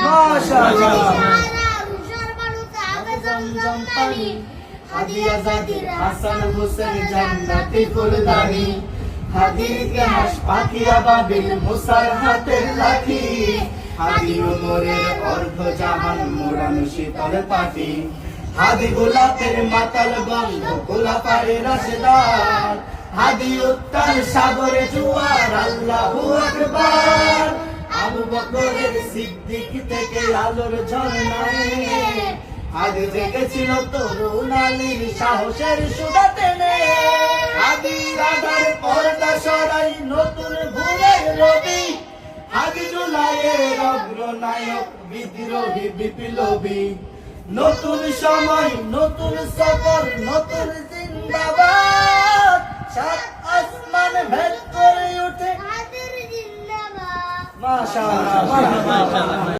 মাশাআল্লাহ। হাদি আজাদির হাসান হোসেন জান্নাতি ফুলদানি, হাদির ইতিহাস পাখি আবাবিল মুসার হাতের লাঠি, হাদি উমরের অর্ধ জাহান মোড়ানো শীতল পাটি, হাদি গোলাপের মাতাল গন্ধ গোলাপারে রাশেদার, হাদি উত্তাল সাগরে জোয়ার আল্লাহু আকবার, আবু বকরের সিদ্দিক থেকে আলোর ঝর্ণায়, হাদি জেগেছিল তরুণ আলীর সাহসের সুধা টেনে, হাদি রাধার পর্দা সরাই নতুন ভুলের রবি, হাদি জুলাইয়ের অগ্রনায়ক বিদ্রোহী বিপ্লবী, নতুন সময় নতুন সফর নতুন জিন্দাবাদ, সাত আসমান ভেদ করে উঠে হাদির জিন্দাবাদ। মাশাআল্লাহ।